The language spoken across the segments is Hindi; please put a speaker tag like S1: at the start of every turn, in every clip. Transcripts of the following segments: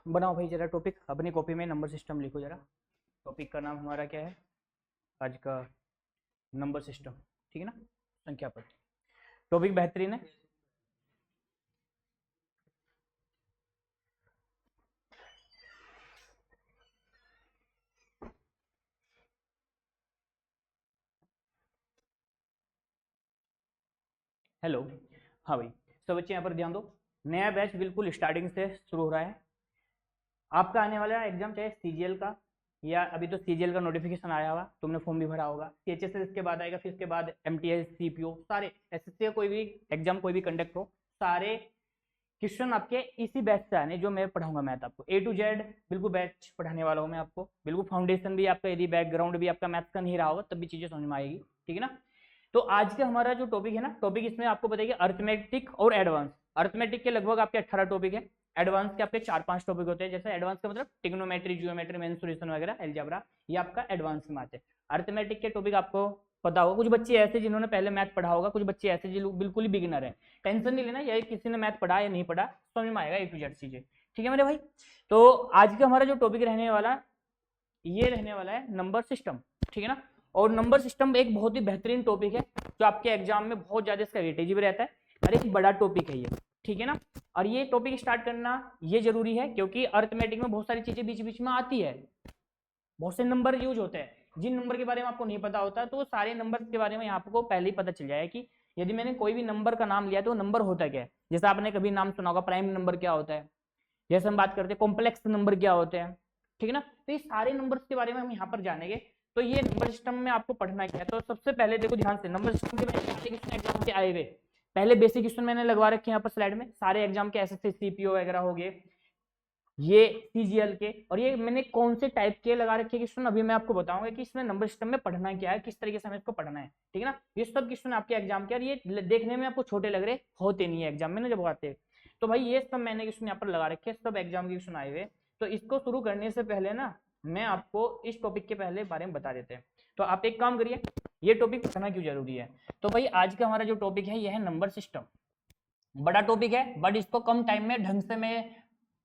S1: बनाओ भाई जरा टॉपिक अपनी कॉपी में, नंबर सिस्टम लिखो जरा। टॉपिक का नाम हमारा क्या है आज का? नंबर सिस्टम, ठीक है ना, संख्या पद्धति। टॉपिक बेहतरीन है। हेलो, हाँ भाई, सब बच्चे यहाँ पर ध्यान दो। नया बैच बिल्कुल स्टार्टिंग से शुरू हो रहा है। आपका आने वाला एग्जाम चाहे सीजीएल का, या अभी तो सीजीएल का नोटिफिकेशन आया हुआ, तुमने फॉर्म भी भरा होगा। सीएचएस इसके बाद आएगा, फिर इसके बाद एमटीएस, सीपीओ, सारे एसएससी का कोई भी एग्जाम कोई भी कंडक्ट हो, सारे क्वेश्चन आपके इसी बैच से आने जो मैं पढ़ाऊंगा। मैथ आपको ए टू जेड बिल्कुल बैच पढ़ाने वाला हूँ मैं आपको। बिल्कुल फाउंडेशन भी आपका, यदि बैकग्राउंड भी आपका मैथ्स का नहीं रहा होगा तब भी चीजें समझ में आएगी, ठीक है ना। तो आज का हमारा जो टॉपिक है ना, टॉपिक इसमें आपको बताइए अर्थमेटिक और एडवांस। अर्थमेटिक के लगभग आपके 18 टॉपिक है, एडवांस के आपके 4-5 टॉपिक होते हैं। जैसे एडवांस का मतलब टिग्नोमेट्री, जियोमेट्री, मेंसुरेशन वगैरह, अलजेब्रा, ये आपका एडवांस में आते हैं। अर्थमेटिक के टॉपिक आपको पता होगा। कुछ बच्चे ऐसे जिन्होंने पहले मैथ पढ़ा होगा, कुछ बच्चे ऐसे जो बिल्कुल ही बिगिनर है। टेंशन नहीं लेना, यही किसी ने मैथ पढ़ा या नहीं पढ़ा समझ में आएगा ए टू जेड चीजें, ठीक है मेरे भाई। तो आज का हमारा जो टॉपिक रहने वाला, ये रहने वाला है नंबर सिस्टम, ठीक है ना। और नंबर सिस्टम एक बहुत ही बेहतरीन टॉपिक है जो आपके एग्जाम में बहुत ज्यादा इसका वेटेज भी रहता है, और एक बड़ा टॉपिक है ये, ठीक है ना। और ये टॉपिक स्टार्ट करना ये जरूरी है क्योंकि अर्थमेटिक में बहुत सारी चीजें बीच बीच में आती है, बहुत से नंबर यूज होते हैं। जिन नंबर के बारे में आपको नहीं पता होता तो सारे नंबर के बारे में आपको पहले ही पता चल जाए कि यदि मैंने कोई भी नंबर का नाम लिया तो नंबर होता क्या है। जैसे आपने कभी नाम सुना होगा प्राइम नंबर क्या होता है, जैसे हम बात करते हैं कॉम्प्लेक्स नंबर क्या होते हैं, ठीक है ना। तो ये सारे नंबर्स के बारे में हम यहाँ पर जानेंगे। तो ये नंबर सिस्टम में आपको पढ़ना क्या है, तो सबसे पहले देखो ध्यान से, नंबर सिस्टम के क्वेश्चन एग्जाम के आए हुए पहले बेसिक क्वेश्चन मैंने लगवा रखे हैं यहाँ पर स्लाइड में, सारे एग्जाम के एसएससी, सीपीओ वगैरह हो गए, ये सीजीएल के, और ये मैंने कौन से टाइप के लगा रखे क्वेश्चन अभी मैं आपको बताऊंगा कि इसमें नंबर सिस्टम में पढ़ना क्या है, किस तरीके से हमें इसको पढ़ना है, ठीक है ना। ये सब क्वेश्चन आपके एग्जाम के, और ये देखने में आपको छोटे लग रहे होते नहीं है एग्जाम में ना जब आते, तो भाई ये सब मैंने क्वेश्चन यहाँ पर लगा रखे, सब एग्जाम के क्वेश्चन आए हुए। तो इसको शुरू करने से पहले ना मैं आपको इस टॉपिक के पहले बारे में बता देते हैं। तो आप एक काम करिए, ये टॉपिक पढ़ना क्यों जरूरी है। तो भाई आज का हमारा जो टॉपिक है ये है नंबर सिस्टम। बड़ा टॉपिक है बट इसको कम टाइम में ढंग से मैं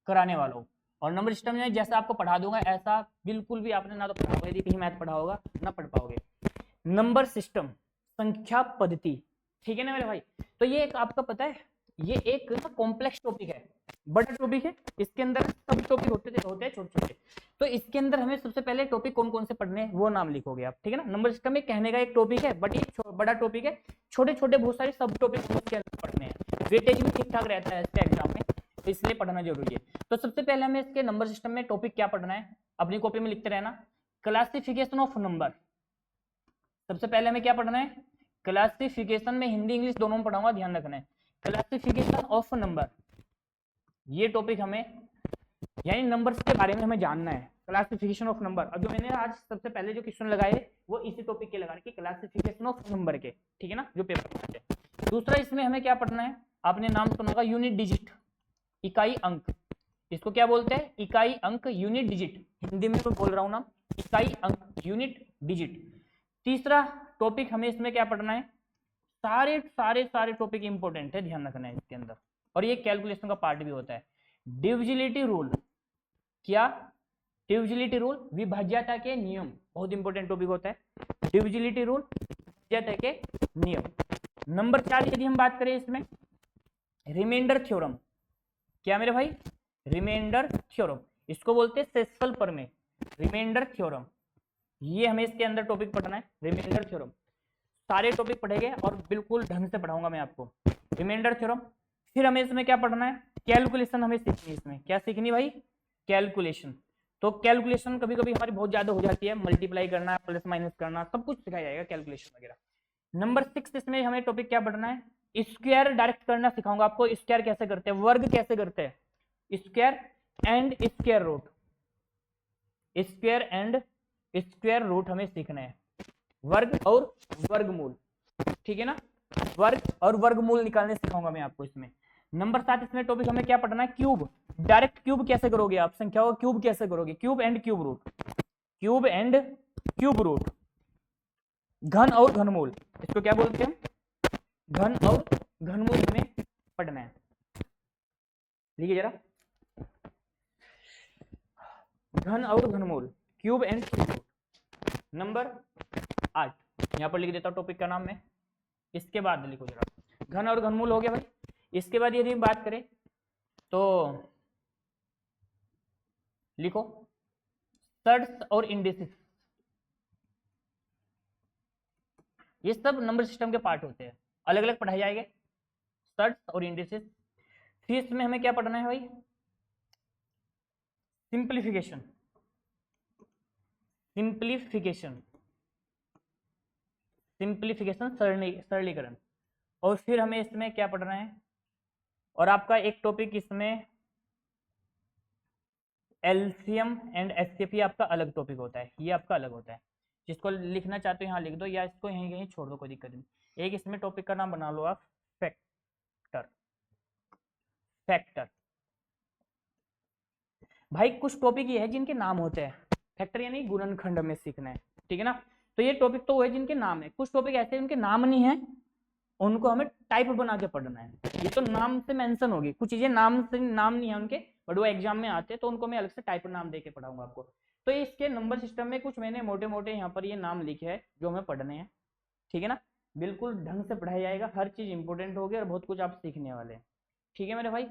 S1: कराने वाला हूँ। और नंबर सिस्टम में जैसा आपको पढ़ा दूंगा ऐसा बिल्कुल भी आपने ना तो पढ़ा होगा, यदि कहीं मैथ पढ़ा होगा ना पढ़ पाओगे। नंबर सिस्टम, संख्या पद्धति, ठीक है ना मेरे भाई। तो ये एक आपका पता है, ये एक कॉम्प्लेक्स टॉपिक है, बड़ा टॉपिक है। इसके अंदर सब टॉपिक होते हैं छोटे छोटे। तो इसके अंदर हमें सबसे पहले टॉपिक कौन कौन से पढ़ने हैं वो नाम लिखोगे आप, ठीक है ना। नंबर सिस्टम में कहने का एक टॉपिक है बट ये बड़ा टॉपिक है, छोटे छोटे बहुत सारे सब टॉपिक इसके अंदर पढ़ने हैं। वेटेज भी ठीक ठाक रहता है इसके एग्जाम में, तो इसलिए पढ़ना जरूरी है। तो सबसे पहले हमें इसके नंबर सिस्टम में टॉपिक क्या पढ़ना है, अपनी कॉपी में लिखते रहना, क्लासिफिकेशन ऑफ नंबर। सबसे पहले हमें क्या पढ़ना है, क्लासिफिकेशन में हिंदी इंग्लिश दोनों में पढ़ाऊंगा, ध्यान रखना है। क्लासिफिकेशन ऑफ नंबर, ये टॉपिक हमें, यानी नंबर्स के बारे में हमें जानना है, क्लासिफिकेशन ऑफ नंबर। अब जो मैंने आज सबसे पहले जो क्वेश्चन लगाए वो इसी टॉपिक के लगाने की, क्लासिफिकेशन ऑफ नंबर के, ठीक है ना, जो पेपर है। दूसरा इसमें हमें क्या पढ़ना है, आपने नाम सुना होगा यूनिट डिजिट, इकाई अंक। इसको क्या बोलते हैं, इकाई अंक, यूनिट डिजिट, हिंदी में तो बोल रहा हूं नाम, इकाई अंक, यूनिट डिजिट। तीसरा टॉपिक हमें इसमें क्या पढ़ना है, सारे सारे सारे टॉपिक इंपॉर्टेंट है, ध्यान रखना है इसके अंदर, और ये कैलकुलेशन का पार्ट भी होता है। डिविजिलिटी रूल, क्या डिविजिलिटी रूल, विभाज्यता के नियम, बहुत इंपॉर्टेंट टॉपिक होता है डिविजिलिटी रूल, विभाज्यता के नियम। नंबर 4 यदि हम बात करें इसमें, रिमाइंडर थ्योरम, क्या मेरे भाई, रिमाइंडर थ्योरम, इसको बोलते हैं सेस्फल प्रमेय, रिमाइंडर थ्योरम, ये हमें इसके अंदर टॉपिक पढ़ना है, रिमाइंडर थ्योरम। सारे टॉपिक पढ़ेंगे और बिल्कुल ढंग से पढ़ाऊंगा मैं आपको, रिमाइंडर थ्योरम। फिर हमें इसमें क्या पढ़ना है, कैलकुलेशन हमें सीखनी है। इसमें क्या सीखनी भाई, कैलकुलेशन। तो कैलकुलेशन कभी कभी हमारी बहुत ज्यादा हो जाती है, मल्टीप्लाई करना, प्लस माइनस करना, सब कुछ सिखाया जाएगा कैलकुलेशन वगैरह। नंबर 6 इसमें हमें टॉपिक क्या पढ़ना है, स्क्वायर डायरेक्ट करना सिखाऊंगा आपको, स्क्वायर कैसे करते हैं, वर्ग कैसे करते हैं, square and square root, square and square root हमें सीखना है, वर्ग और वर्गमूल, ठीक है ना, वर्ग और वर्गमूल निकालने सिखाऊंगा मैं आपको इसमें। नंबर 7 इसमें टॉपिक हमें क्या पढ़ना है, क्यूब, डायरेक्ट क्यूब कैसे करोगे आप, संख्या को क्यूब कैसे करोगे, cube and cube root, cube and cube root. घन और घनमूल, इसको क्या बोलते हैं, घन और घनमूल हमें पढ़ना है, लिखिए जरा। घन और घनमूल, cube and cube root. Number 8 यहाँ पर लिख देता हूँ टॉपिक का नाम मैं। इसके बाद लिखो जरा, घन और घनमूल हो गया भाई। इसके बाद यदि बात करें तो लिखो सर्ट्स और इंडिसेस। ये सब नंबर सिस्टम के पार्ट होते हैं, अलग अलग पढ़ाए जाएंगे, सर्ट्स और इंडिसेस। फिर इसमें हमें क्या पढ़ना है भाई, सिंप्लीफिकेशन, सिंप्लीफिकेशन, सिंप्लीफिकेशन सरलीकरण। और फिर हमें इसमें क्या पढ़ना है, और आपका एक टॉपिक इसमें एलसीएम एंड एचसीएफ आपका अलग टॉपिक होता है, ये आपका अलग होता है। जिसको लिखना चाहते हो यहाँ लिख दो, या इसको यहीं कहीं छोड़ दो, कोई दिक्कत नहीं। एक इसमें टॉपिक का नाम बना लो आप, फैक्टर। फैक्टर भाई कुछ टॉपिक ये है जिनके नाम होते हैं, फैक्टर यानी गुणनखंड में सीखना है, ठीक है ना। तो ये टॉपिक तो वो है जिनके नाम है, कुछ टॉपिक ऐसे हैं उनके नाम नहीं है, उनको हमें टाइप बना के पढ़ना है। ये तो नाम से मेंशन होगी, कुछ चीजें नाम से नाम नहीं है उनके, बट वो एग्जाम में आते हैं तो उनको मैं अलग से टाइप नाम दे के पढ़ाऊंगा आपको। तो इसके नंबर सिस्टम में कुछ मैंने मोटे मोटे यहाँ पर ये नाम लिखे हैं जो हमें पढ़ने हैं, ठीक है ना। बिल्कुल ढंग से पढ़ाया जाएगा, हर चीज इंपॉर्टेंट होगी और बहुत कुछ आप सीखने वाले हैं, ठीक है मेरे भाई।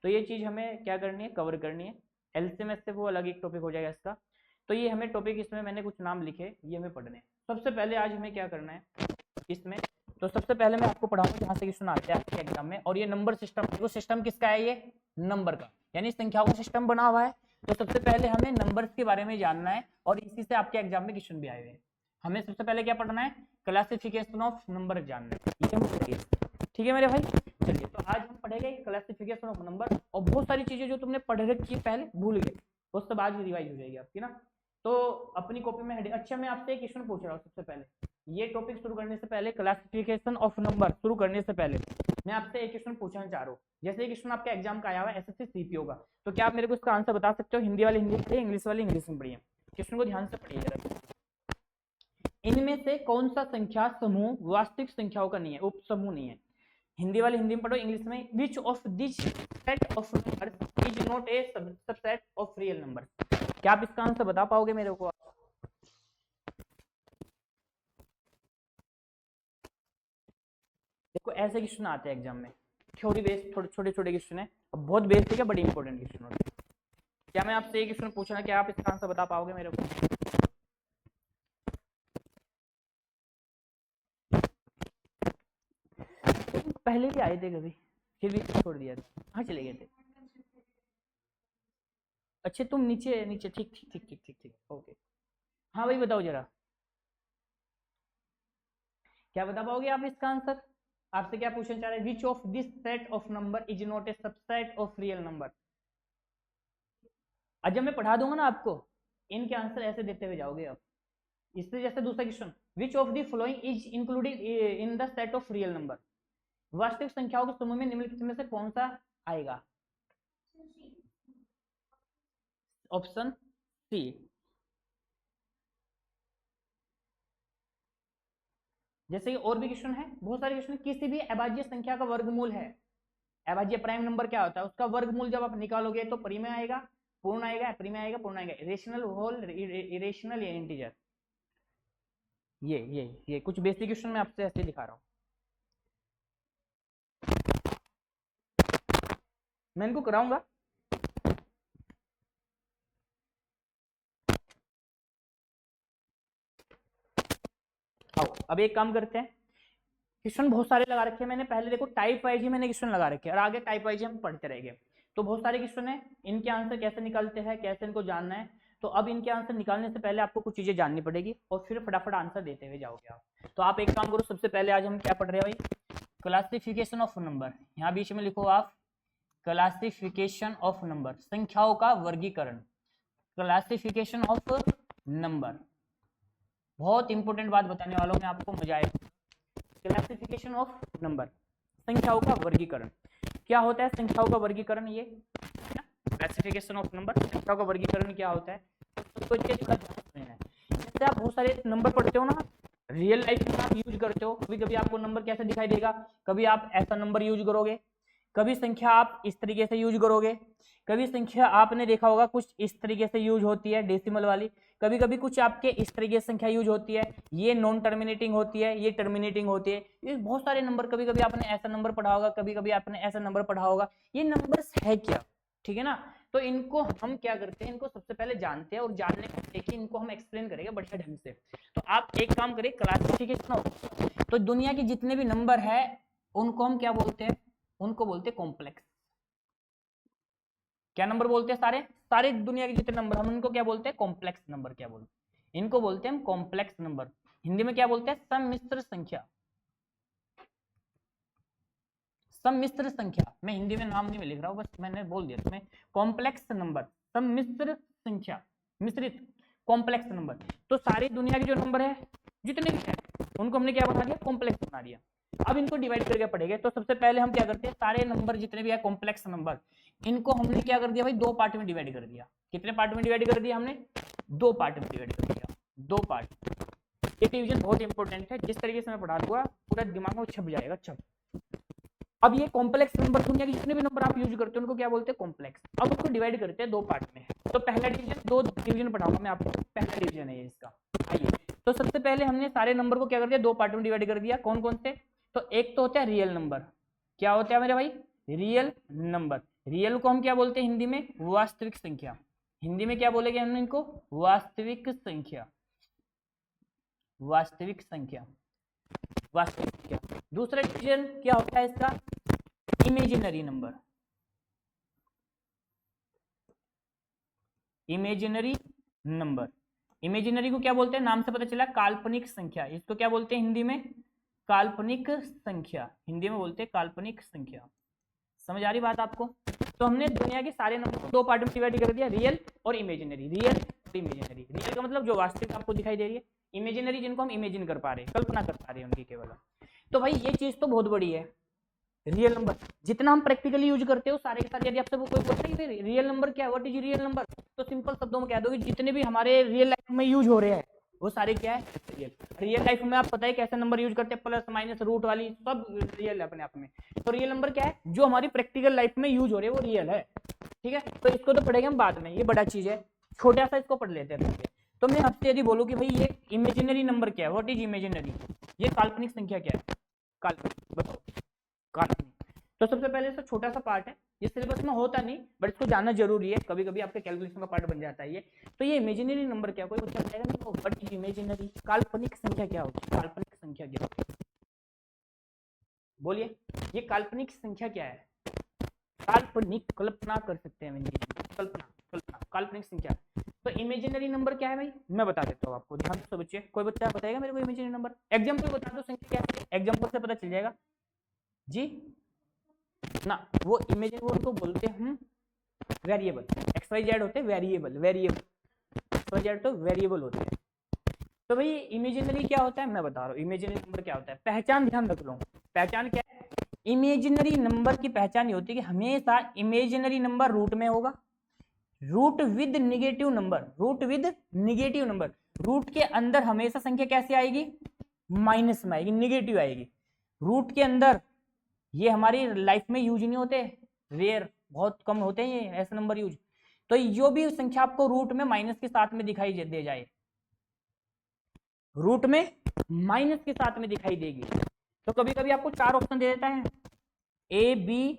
S1: तो ये चीज हमें क्या करनी है, कवर करनी है। एलसीएम से वो अलग एक टॉपिक हो जाएगा इसका। तो ये हमें टॉपिक, इसमें मैंने कुछ नाम लिखे, ये हमें पढ़ने हैं। सबसे पहले आज हमें क्या करना है इसमें, तो सबसे पहले मैं आपको पढ़ाऊंगा जहां से क्वेश्चन आते हैं आपके एग्जाम में। और ये नंबर सिस्टम, वो सिस्टम किसका है, ये नंबर का, यानी संख्याओं का सिस्टम बना हुआ है। तो सबसे पहले हमें नंबर्स के बारे में जानना है, और इसी से आपके एग्जाम में क्वेश्चन भी आए हुए हैं। हमें सबसे पहले क्या पढ़ना है, क्लासिफिकेशन ऑफ नंबर जानना है, ये हम पढ़ेंगे, ठीक है मेरे भाई। चलिए तो आज हम पढ़ेंगे क्लासिफिकेशन ऑफ नंबर, और बहुत सारी चीजें जो तुमने पढ़ रखी है पहले भूल गए, वो सब आज रिवाइज हो जाएगी आपकी ना। तो अपनी कॉपी में हेडिंग, अच्छा मैं आपसे एक क्वेश्चन पूछ रहा हूँ सबसे पहले, ये टॉपिक शुरू करने से पहले, क्लासिफिकेशन ऑफ नंबर शुरू करने से पहले मैं आपसे एक क्वेश्चन पूछना चाह रहा हूँ। जैसे ये क्वेश्चन आपके एग्जाम का आया हुआ है एसएससी सीपीओ का, तो क्या आप मेरे को इसका आंसर बता सकते हो? हिंदी वाले हिंदी में पढ़िए, इंग्लिश वाले इंग्लिश में पढ़िए, क्वेश्चन को ध्यान से पढ़िए जरा। इनमें से कौन सा संख्या समूह वास्तविक संख्याओं का नहीं है, उप समूह नहीं है? हिंदी वाले हिंदी में पढ़ो, इंग्लिश में, which of this set of numbers is not a subset of real numbers. क्या आप इसका आंसर बता पाओगे मेरे को? देखो ऐसे क्वेश्चन आते हैं एग्जाम में, थ्योरी बेस्ड, थोड़े छोटे छोटे क्वेश्चन है, अब बहुत बेसिक है, बड़ी इंपॉर्टेंट क्वेश्चन होते हैं। क्या मैं आपसे एक क्वेश्चन पूछना, क्या आप इसका आंसर बता पाओगे मेरे को? पहले भी आए थे कभी, फिर भी छोड़ दिया था, कहाँ चले गए थे? अच्छे तुम नीचे नीचे, ठीक ठीक ठीक ठीक ठीक ठीक, ओके। हाँ भाई बताओ जरा, क्या बता पाओगे आप इसका आंसर? आपसे क्या पूछना चाह रहे हैं, which of this set of number is not a subset of real number. आज जब मैं पढ़ा दूंगा ना आपको, इनके आंसर ऐसे देते हुए जाओगे आप। इससे जैसे दूसरा question, which of the following is included in the set of real number. वास्तविक संख्याओं के समूह में निम्नलिखित में से कौन सा आएगा? Option C. जैसे कि और भी क्वेश्चन है, बहुत सारे क्वेश्चन, किसी भी अभाज्य संख्या का वर्गमूल है, अभाज्य प्राइम नंबर क्या होता है, उसका वर्गमूल जब आप निकालोगे तो परिमेय आएगा, पूर्ण आएगा, अपरिमेय आएगा, पूर्ण आएगा, रेशनल, होल, इरेशनल या इंटीजर। ये कुछ बेसिक क्वेश्चन मैं आपसे ऐसे दिखा रहा हूं, मैं इनको कराऊंगा। आओ अब एक काम करते हैं, क्वेश्चन बहुत सारे लगा रखे हैं मैंने, पहले देखो टाइप वाइज ही मैंने क्वेश्चन लगा रखे हैं, और आगे टाइप वाइज हम पढ़ते रहेंगे। तो बहुत सारे क्वेश्चन है, इनके आंसर कैसे निकालते हैं, कैसे इनको जानना है। तो अब इनके आंसर निकालने से पहले आपको कुछ चीजें जाननी पड़ेगी, और फिर फटाफट आंसर देते हुए जाओगे आप। तो आप एक काम करो, सबसे पहले आज हम क्या पढ़ रहे हैं भाई, क्लासिफिकेशन ऑफ नंबर। यहाँ बीच में लिखो आप, क्लासिफिकेशन ऑफ नंबर, संख्याओं का वर्गीकरण, क्लासिफिकेशन ऑफ नंबर। बहुत इंपॉर्टेंट बात बताने वाला हूं मैं आपको, मजा आएगा। क्लासिफिकेशन ऑफ नंबर, संख्याओं का वर्गीकरण। क्या होता है संख्याओं का वर्गीकरण? ये क्लासिफिकेशन ऑफ नंबर, संख्याओं का वर्गीकरण क्या होता है, तो जैसे आप बहुत सारे नंबर पढ़ते हो ना, रियल लाइफ में आप यूज करते हो, कभी कभी आपको नंबर कैसे दिखाई देगा, कभी आप ऐसा नंबर यूज करोगे, कभी संख्या आप इस तरीके से यूज करोगे, कभी संख्या आपने देखा होगा कुछ इस तरीके से यूज होती है डेसिमल वाली, कभी कभी कुछ आपके इस तरीके से संख्या यूज होती है, ये नॉन टर्मिनेटिंग होती है, ये टर्मिनेटिंग होती है। ये बहुत सारे नंबर, कभी कभी आपने ऐसा नंबर पढ़ा होगा, कभी कभी आपने ऐसा नंबर पढ़ा होगा। ये नंबर्स है क्या, ठीक है ना। तो इनको हम क्या करते हैं, इनको सबसे पहले जानते हैं और जानने के देखिए इनको हम एक्सप्लेन करेंगे बढ़िया ढंग से। तो आप एक काम करिए, क्लासिफिकेशन ऑफ, तो दुनिया के जितने भी नंबर है उनको हम क्या बोलते हैं, उनको बोलते हैं कॉम्प्लेक्स। क्या नंबर बोलते हैं, सारे सारे दुनिया के जितने नंबर हम उनको क्या बोलते हैं, कॉम्प्लेक्स नंबर क्या बोलते हैं, इनको बोलते हैं हम कॉम्प्लेक्स नंबर। हिंदी में क्या बोलते हैं, सम्मिश्र संख्या। सम्मिश्र संख्या, मैं हिंदी में नाम नहीं लिख रहा हूं, बस मैंने बोल दिया तुम्हें, कॉम्प्लेक्स नंबर, सम्मिश्र संख्या, मिश्रित कॉम्प्लेक्स नंबर। तो सारी दुनिया के जो नंबर है जितने भी हैं उनको हमने क्या बना दिया, कॉम्प्लेक्स बना दिया। अब इनको डिवाइड करके पढ़ेंगे। तो सबसे पहले हम क्या करते हैं, सारे नंबर जितने भी है कॉम्प्लेक्स नंबर, इनको हमने क्या कर दिया भाई, दो पार्ट में डिवाइड कर दिया। कितने पार्ट में डिवाइड कर दिया हमने, दो पार्ट में डिवाइड कर दिया, दो पार्ट। ये डिवीजन बहुत इंपॉर्टेंट है, जिस तरीके से मैं पढ़ा दूंगा पूरा दिमाग में छप जाएगा, छप। अब ये कॉम्प्लेक्स नंबर, दुनिया के जितने भी नंबर आप यूज करते हैं उनको क्या बोलते हैं, कॉम्प्लेक्स। अब उसको डिवाइड करते हैं दो पार्ट में। तो पहला डिवीजन, दो डिवीजन पढ़ाऊंगा मैं आपको, पहला डिवीजन है ये इसका। आइए, तो सबसे पहले हमने सारे नंबर को क्या कर दिया, दो पार्ट में डिवाइड कर दिया। कौन कौन से, तो एक तो होता है रियल नंबर। क्या होता है मेरे भाई, रियल नंबर। रियल को हम क्या बोलते हैं हिंदी में, वास्तविक संख्या। हिंदी में क्या बोलेंगे हमने इनको, वास्तविक संख्या, वास्तविक संख्या, वास्तविक संख्या। दूसरा डिवीजन क्या होता है इसका, imaginary number. Imaginary number, imaginary को क्या बोलते हैं, नाम से पता चला, काल्पनिक संख्या। इसको क्या बोलते हैं हिंदी में, काल्पनिक संख्या। हिंदी में बोलते हैं काल्पनिक संख्या। समझ आ रही बात आपको। तो हमने दुनिया के सारे नंबर को दो पार्ट में डिवाइड कर दिया, रियल और इमेजिनरी। रियल और इमेजिनरी, रियल का मतलब जो वास्तविक आपको दिखाई दे रही है, इमेजिनरी जिनको हम इमेजिन कर पा रहे हैं, कल्पना कर पा रहे हैं उनकी केवल। तो भाई ये चीज तो बहुत बड़ी है, रियल नंबर जितना हम प्रैक्टिकली यूज करते हो सारे के सारे। यदि आपसे कोई पूछता है रियल नंबर क्या है, व्हाट इज रियल नंबर, तो सिंपल शब्दों में कह दो कि जितने भी हमारे रियल लाइफ में यूज हो रहे हैं वो सारे क्या है, रियल। रियल लाइफ में आप पता है कैसे नंबर यूज करते हैं, प्लस माइनस रूट वाली सब रियल है अपने आप में। तो रियल नंबर क्या है, जो हमारी प्रैक्टिकल लाइफ में यूज हो रहे हैं वो रियल है, ठीक है। तो इसको तो पढ़ेंगे हम बाद में, ये बड़ा चीज है, छोटा सा इसको पढ़ लेते हैं। तो मैं आपसे यदि बोलूं कि भाई ये इमेजिनरी नंबर क्या है, व्हाट इज इमेजिनरी, ये काल्पनिक संख्या क्या है, काल्पनिक, बताओ काल्पनिक। तो सबसे पहले इसका छोटा सा पार्ट है, ये सिलेबस में होता नहीं बट इसको जानना जरूरी है, कभी कभी आपके कैलकुलेशन का पार्ट बन जाता है ये। तो ये इमेजिनरी नंबर क्या, कोई बच्चा बताएगा नहीं, व्हाट इज इमेजिनरी, काल्पनिक संख्या क्या होती है, काल्पनिक संख्या क्या होती है, बोलिए। ये काल्पनिक संख्या क्या है, काल्पनिक, कल्पना कर सकते हैं, कल्पना, कल्पना, काल्पनिक संख्या। तो इमेजिनरी नंबर क्या है भाई, मैं बता देता हूँ आपको, ध्यान से बच्चे। कोई बच्चा बताएगा मेरे को इमेजिनरी नंबर, एग्जाम्पल बता दो, संख्या क्या है, एग्जाम्पल से पता चल जाएगा जी ना। वो इमेजिनरी उनको बोलते हैं वेरिएबल, एक्स वाई जेड होते हैं variable, variable x y z तो वेरिएबल होते हैं। तो भाई इमेजिनरी क्या होता है मैं बता रहा हूँ, इमेजिनरी नंबर क्या होता है, पहचान ध्यान रख लो, पहचान क्या है, इमेजिनरी नंबर की पहचान ये होती है कि हमेशा इमेजिनरी नंबर रूट में होगा, root with negative number, root with negative number. Root के अंदर हमेशा संख्या कैसे आएगी, माइनस में आएगी, निगेटिव आएगी रूट के अंदर। ये हमारी लाइफ में यूज नहीं होते, रेयर, बहुत कम होते हैं ये ऐसे नंबर यूज। तो जो भी संख्या आपको रूट में माइनस के साथ में दिखाई दे जाए, रूट में माइनस के साथ में दिखाई देगी, तो कभी कभी आपको चार ऑप्शन दे देता है, ए बी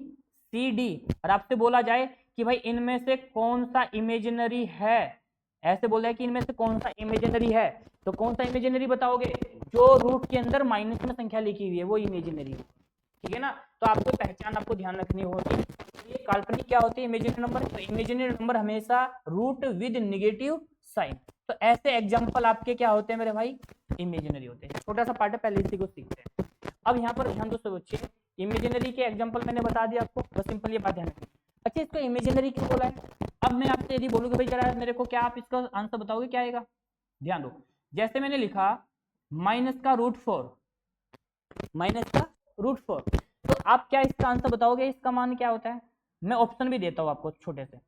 S1: सी डी, और आपसे बोला जाए कि भाई इनमें से कौन सा इमेजिनरी है, ऐसे बोला है कि इनमें से कौन सा इमेजिनरी है, तो कौन सा इमेजिनरी बताओगे, जो रूट के अंदर माइनस में संख्या लिखी हुई है वो इमेजिनरी, ठीक है ना। तो आपको पहचान, आपको ध्यान रखनी होती है। ये काल्पनिक क्या होती है, इमेजिनरी नंबर, तो इमेजिनरी नंबर हमेशा रूट विद नेगेटिव साइन। तो ऐसे एग्जांपल आपके क्या होते हैं मेरे भाई, इमेजिनरी होते हैं। छोटा सा पार्ट है, पहले इसी को सीखते हैं। अब यहाँ पर ध्यान दो बच्चे, इमेजिनरी के एग्जांपल मैंने बता दिया आपको, बस सिंपल ये बात ध्यान रखिए। अच्छा, इसको इमेजिनरी क्यों बोला है, अब मैं आपसे यदि बोलूँ कि भाई जरा मेरे को, क्या आप इसका आंसर बताओगे क्या आएगा, ध्यान दो। जैसे मैंने लिखा माइनस का रूट 4, माइनस का रूट 4, तो आप क्या इसका आंसर बताओगे, इसका मान क्या होता है। मैं ऑप्शन भी देता हूं आपको छोटे से,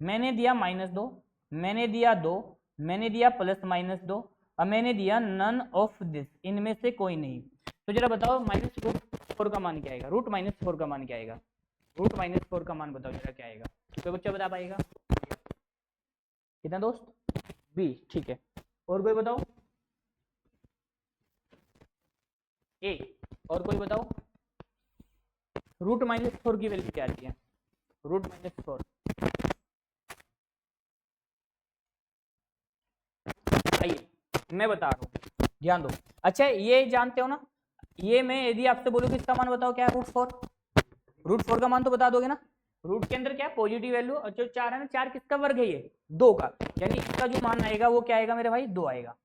S1: मैंने दिया -2, मैंने दिया 2, मैंने दिया +-2, और मैंने दिया नन ऑफ दिस, इनमें से कोई नहीं। तो जरा बताओ -√4 का मान क्या आएगा, √-4 का मान क्या आएगा, रूट -4 का मान बताओ जरा क्या आएगा, कोई बच्चा बता पाएगा? कितना दोस्त? बी, ठीक है। और कोई बताओ? ए, और कोई बताओ? रूट -4 की वैल्यू क्या आती है? रूट -4 आइए मैं बता रहा हूँ, ध्यान दो। अच्छा ये जानते हो ना, ये मैं यदि आपसे बोलूँ कि इसका मान बताओ क्या है? रूट 4 का मान तो बता दोगे ना। रूट के अंदर क्या पॉजिटिव वैल्यू, और जो 4 है ना, 4 किसका वर्ग है? ये 2 का, यानी इसका जो मान आएगा वो क्या आएगा मेरे भाई? 2 आएगा।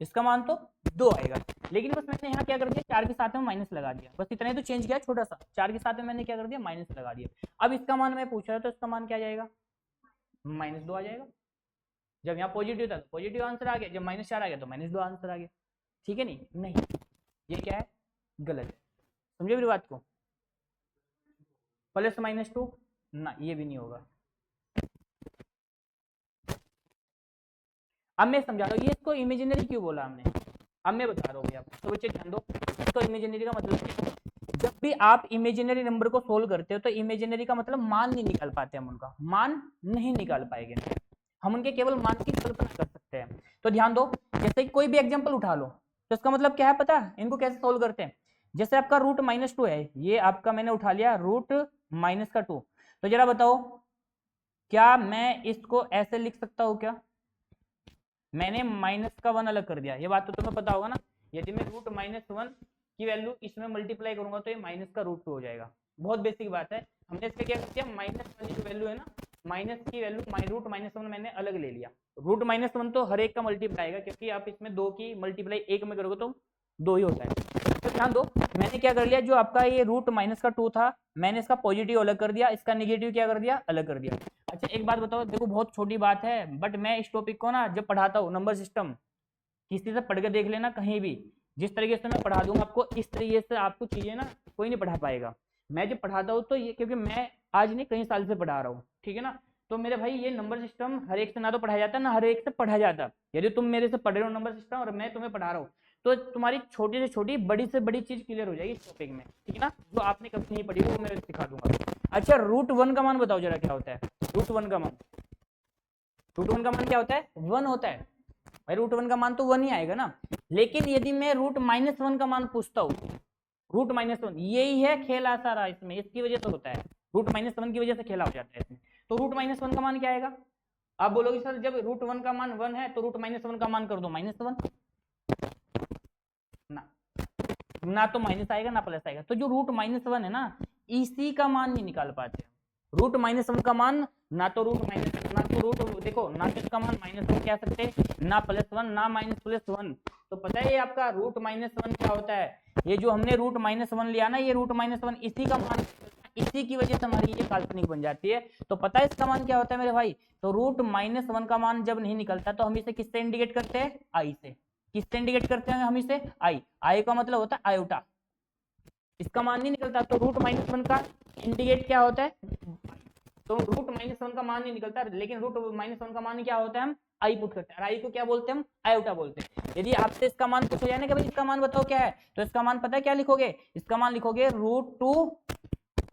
S1: इसका मान तो 2 आएगा, लेकिन बस मैंने यहाँ क्या कर दिया, 4 के साथ में माइनस लगा दिया, बस इतना ही तो चेंज किया छोटा सा। 4 के साथ में मैंने क्या कर दिया? माइनस लगा दिया। अब इसका मान मैं पूछ रहा था, तो इसका मान क्या आ जाएगा? -2 आ जाएगा। जब यहाँ पॉजिटिव था तो पॉजिटिव आंसर आ गया, जब -4 आ गया तो -2 आंसर आ गया। ठीक है नहीं, ये क्या है? गलत है। समझे मेरी बात को? +-2 ना, ये भी नहीं होगा। अब मैं समझा रहा हूँ ये इसको इमेजिनरी क्यों बोला हमने, अब मैं बता रहा हूँ भैया, तो बच्चे ध्यान दो। इसको इमेजिनरी का मतलब क्या है? जब भी आप इमेजिनरी नंबर को सोल्व करते हो तो इमेजिनरी का मतलब मान नहीं निकाल पाते, हम उनका मान नहीं निकाल पाएंगे, हम उनके केवल मान की कल्पना कर सकते हैं। तो ध्यान दो, जैसे कोई भी एग्जांपल उठा लो तो इसका मतलब क्या है पता है? इनको कैसे सोल्व करते हैं? जैसे आपका रूट -2 है, ये आपका मैंने उठा लिया रूट -2, तो जरा बताओ क्या मैं इसको ऐसे लिख सकता हूँ क्या? मैंने -1 अलग कर दिया, ये बात तो तुम्हें पता होगा ना। यदि मैं रूट -1 की वैल्यू इसमें मल्टीप्लाई करूंगा तो ये माइनस का रूट 2 हो जाएगा। बहुत बेसिक बात है, हमने इसका क्या कर दिया, माइनस वाली जो वैल्यू है ना, माइनस की वैल्यू रूट -1 मैंने अलग ले लिया। रूट -1 तो हर एक का मल्टीप्लाई आएगा, क्योंकि आप इसमें 2 की मल्टीप्लाई 1 में करोगे तो 2 ही होता है। तो ध्यान दो, मैंने क्या कर लिया, जो आपका ये रूट -2 था, मैंने इसका पॉजिटिव अलग कर दिया, इसका निगेटिव क्या कर दिया, अलग कर दिया। अच्छा एक बात बताओ, देखो बहुत छोटी बात है, बट मैं इस टॉपिक को ना जब पढ़ाता हूँ, नंबर सिस्टम किसी से पढ़ के देख लेना कहीं भी, जिस तरीके से मैं पढ़ा दूंगा आपको, इस तरीके से आपको चीजें ना कोई नहीं पढ़ा पाएगा। मैं जब पढ़ाता हूँ तो ये, क्योंकि मैं आज नहीं कई साल से पढ़ा रहा हूँ, ठीक है ना, तो मेरे भाई ये नंबर सिस्टम हर एक से ना तो पढ़ाया जाता ना हर एक से पढ़ा जाता। यदि तुम मेरे से पढ़ रहे हो नंबर सिस्टम और मैं तुम्हें पढ़ा रहा हूँ, तो तुम्हारी छोटी से छोटी बड़ी से बड़ी चीज क्लियर हो जाएगी इस टॉपिक में, ठीक है ना, जो आपने कभी नहीं पढ़ी वो मैं सिखा दूंगा। अच्छा रूट 1 का मान बताओ जरा क्या होता है? रूट 1 का मान, रूट 1 का मान क्या होता है? 1 होता है भाई, रूट 1 का मान तो 1 ही आएगा ना। लेकिन यदि मैं रूट -1 का मान पूछता हूँ, रूट -1 यही है खेला सारा इसमें, इसकी वजह से होता है, रूट -1 की वजह से खेला हो जाता है इसमें। तो रूट -1 का मान क्या आएगा? आप बोलोगे सर जब रूट 1 का मान 1 है तो रूट -1 का मान कर दो -1, ना तो माइनस आएगा ना प्लस आएगा। तो जो रूट -1 है ना, इसी का मान नहीं निकाल पाते। रूट -1 का मान ना तो रूट देखो ना तो इसका मान -1 कह सकते, ना +1 ना -+1। तो पता है ये आपका रूट -1 क्या होता है? ये जो हमने रूट -1 लिया ना, ये रूट -1 इसी का मान, इसी की वजह से हमारी ये काल्पनिक बन जाती है। तो पता है इसका मान क्या होता है मेरे भाई? तो रूट -1 का मान जब नहीं निकलता तो हम इसे किससे इंडिकेट करते हैं? आई से। किससे इंडिकेट करते हैं हम इसे? आई। आई का मतलब होता है आयोटा। इसका मान नहीं निकलता तो रूट -1 का इंडिकेट क्या होता है? तो रूट -1 का मान नहीं निकलता, लेकिन रूट -1 का मान क्या होता है? हम आई पुट करते हैं, आई को क्या बोलते हैं? हम आयोटा बोलते हैं। यदि आपसे इसका मान पूछा जाए ना कि भाई इसका मान बताओ क्या है, तो इसका मान पता है क्या लिखोगे? इसका मान लिखोगे √2,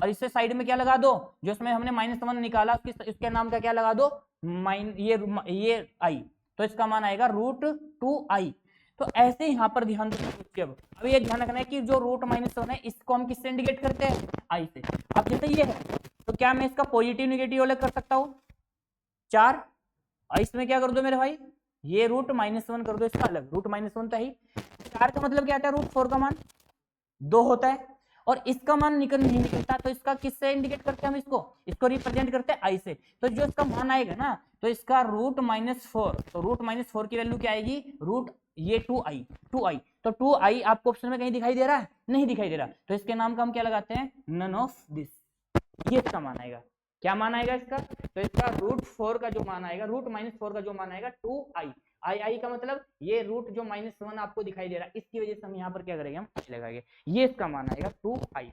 S1: और इससे साइड में क्या लगा दो, जो इसमें हमने -1 निकाला इसके नाम का क्या लगा दो? ये आई। तो इसका मान आएगा √2i। तो ऐसे यहाँ पर ध्यान दो, अब ये ध्यान रखना है कि जो रूट -1 है इसको हम किससे इंडिकेट करते हैं? आई से। अब जैसे ये है तो क्या मैं इसका पॉजिटिव निगेटिव अलग कर सकता हूँ? 4, और इसमें क्या कर दो मेरे भाई, ये रूट -1 कर दो इसका अलग, रूट -1 तो है ही। 4 का मतलब क्या आता है? √4 का मान 2 होता है, और इसका मान नहीं निकलता, तो इसका किससे इंडिकेट करते हैं हम? इसको रिप्रेजेंट करते हैं आई से। तो जो इसका मान आएगा ना, तो इसका रूट -4, तो रूट -4 की वैल्यू क्या आएगी? रूट ये 2i। तो 2i आपको ऑप्शन में कहीं दिखाई दे रहा है? नहीं दिखाई दे रहा, तो इसके नाम का हम क्या लगाते हैं? None of this. ये इसका मान आएगा। क्या मान आएगा इसका? तो इसका √4 का जो मान आएगा, रूट -4 का जो मान आएगा 2i। आई का मतलब ये रूट जो -1 आपको दिखाई दे रहा है, इसकी वजह से हम यहाँ पर क्या करेंगे? हम लगाएंगे, ये इसका मान आएगा 2i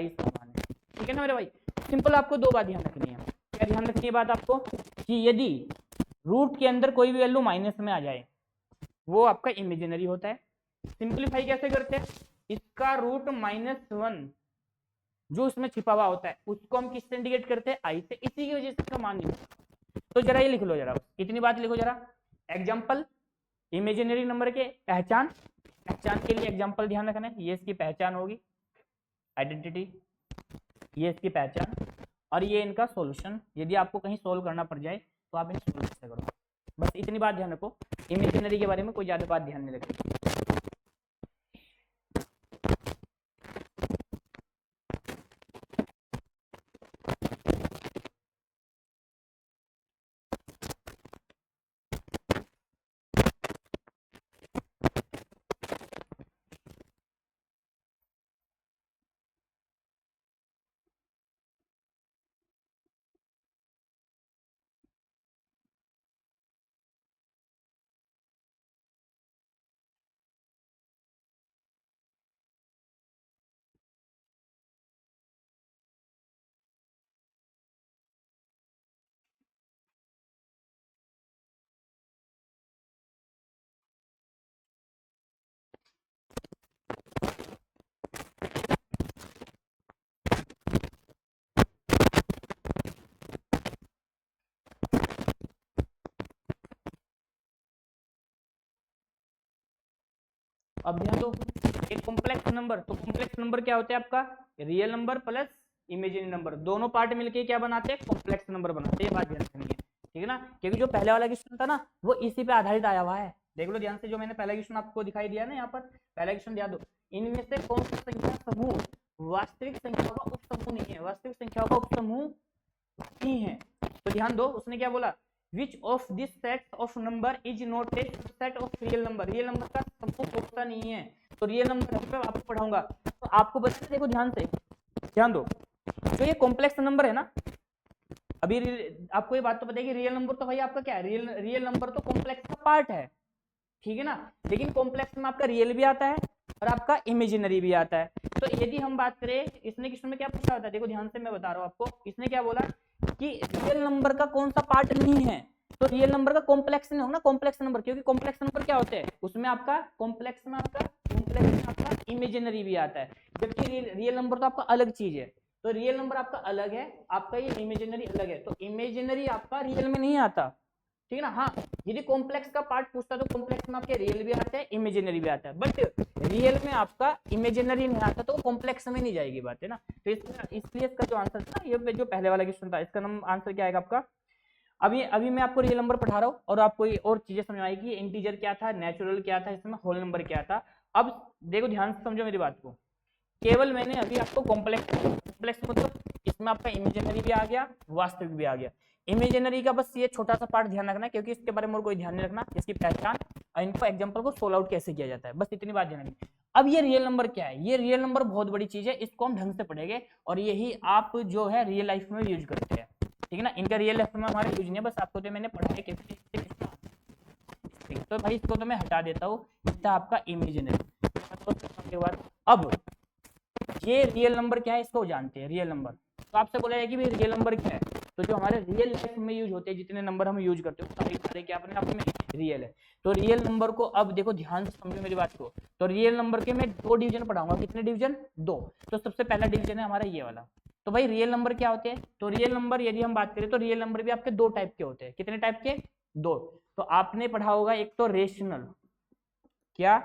S1: इसका मान है। ठीक है ना मेरे भाई? सिंपल आपको 2 बात ध्यान रखनी है। क्या ध्यान रखनी है बात आपको? कि यदि रूट के अंदर कोई भी वैल्यू माइनस में आ जाए वो आपका इमेजिनरी होता है। सिंपलीफाई कैसे करते हैं? इसका रूट -1 जो उसमें छिपा हुआ होता है उसको हम किससे इंडिकेट करते हैं, आई से, इसी की वजह से इसका मान नहीं होता। तो जरा ये लिख लो, जरा इतनी बात लिखो जरा। एग्जाम्पल, इमेजिनरी नंबर के पहचान, पहचान के लिए एग्जाम्पल ध्यान रखना है, ये इसकी पहचान होगी, आइडेंटिटी, ये इसकी पहचान, और ये इनका सॉल्यूशन। यदि आपको कहीं सोल्व करना पड़ जाए तो आप इन्हें सोल्व कैसे करो, बस इतनी बात ध्यान रखो। इमेजिनरी के बारे में कोई ज्यादा बात ध्यान नहीं रखेगी। अब ध्यान दो, एक कॉम्प्लेक्स नंबर, तो कॉम्प्लेक्स नंबर क्या होता है आपका, real number plus imaginary number, दोनों पार्ट मिलके क्या बनाते हैं, कॉम्प्लेक्स नंबर बनाते हैं। ये बात ध्यान रखनी है, ठीक है ना, क्योंकि जो पहले वाला क्वेश्चन था ना वो इसी पे आधारित आया हुआ है। देख लो ध्यान से, जो मैंने पहला क्वेश्चन आपको दिखाई दिया ना, यहाँ पर पहला क्वेश्चन ध्यान दो, इनमें से कौन सा संख्या समूह वास्तविक संख्याओं का उपसमूह नहीं है, वास्तविक संख्याओं का उपसमूह नहीं है। तो ध्यान दो, उसने क्या बोला, Which of this set of number is not a set of real number, real number का समूह होता नहीं है। तो रियल नंबर आपको पढ़ाऊंगा, तो आपको बता, देखो ध्यान से, ध्यान दो, जो ये कॉम्प्लेक्स नंबर है ना, अभी आपको ये बात तो पता है कि रियल नंबर तो भाई आपका क्या है, रियल नंबर तो कॉम्प्लेक्स का पार्ट है, ठीक है ना, लेकिन कॉम्प्लेक्स में आपका रियल भी आता है और आपका इमेजिनरी भी आता है। तो यदि हम बात करें, इसने क्वेश्चन में क्या पूछा होता है, देखो ध्यान से मैं बता रहा हूँ आपको, इसने क्या बोला कि रियल नंबर का कौन सा पार्ट नहीं है, तो रियल नंबर का कॉम्प्लेक्स नहीं होगा ना, कॉम्प्लेक्स नंबर, क्योंकि कॉम्प्लेक्स नंबर क्या होते हैं, उसमें आपका कॉम्प्लेक्स में आपका इमेजिनरी भी आता है, जबकि रियल नंबर तो आपका अलग चीज है। तो रियल नंबर आपका अलग है, आपका ये इमेजिनरी अलग है, तो इमेजिनरी आपका रियल में नहीं आता, ठीक है ना। हाँ, यदि कॉम्प्लेक्स का पार्ट पूछता तो कॉम्प्लेक्स में आपके रियल भी आता है, इमेजिनरी भी आता है, बट रियल में आपका इमेजिनरी नहीं आता, तो कॉम्प्लेक्स में नहीं जाएगी बात, है ना। तो इसलिए इसका जो आंसर था, ये जो पहले वाला क्वेश्चन था, इसका आंसर क्या आएगा आपका। अभी मैं आपको रियल नंबर पढ़ा रहा हूँ और आपको ये और चीजें समझ आएगी, इंटीजर क्या था, नेचुरल क्या था, इसमें होल नंबर क्या था। अब देखो ध्यान से समझो मेरी बात को, केवल मैंने अभी आपको कॉम्प्लेक्स मतलब इसमें आपका इमेजिनरी भी आ गया, वास्तविक भी आ गया। इमेजिनरी का बस ये छोटा सा पार्ट ध्यान रखना, क्योंकि इसके बारे में और कोई ध्यान नहीं रखना, इसकी पहचान और इनको एग्जांपल को सोल्व आउट कैसे किया जाता है, बस इतनी बात ध्यान रखनी। अब ये रियल नंबर क्या है, ये रियल नंबर बहुत बड़ी चीज है, इसको हम ढंग से पढ़ेंगे और यही आप जो है रियल लाइफ में यूज करते हैं, ठीक है ना। इनका रियल लाइफ में हमारे यूज नहीं है, बस आपको तो मैंने पढ़ा है कैसे। तो भाई इसको तो मैं हटा देता हूँ, इतना आपका इमेजिनरी। अब ये रियल नंबर क्या है, इसको जानते हैं, रियल नंबर। तो आपसे बोला है कि भाई रियल नंबर क्या है, तो जो हमारे रियल लाइफ में यूज होते हैं, जितने नंबर हम यूज करते हैं सारे क्या अपने आप में रियल है। तो रियल नंबर को अब देखो ध्यान से समझो मेरी बात को, तो रियल नंबर के मैं 2 डिवीजन पढ़ाऊंगा, कितने डिवीजन, 2। तो सबसे पहला डिवीजन है हमारा ये वाला। तो भाई रियल नंबर क्या होते हैं, तो रियल नंबर यदि हम बात करें तो रियल नंबर भी आपके 2 टाइप के होते हैं, कितने टाइप के, 2। तो आपने पढ़ा होगा एक तो रेशनल, क्या,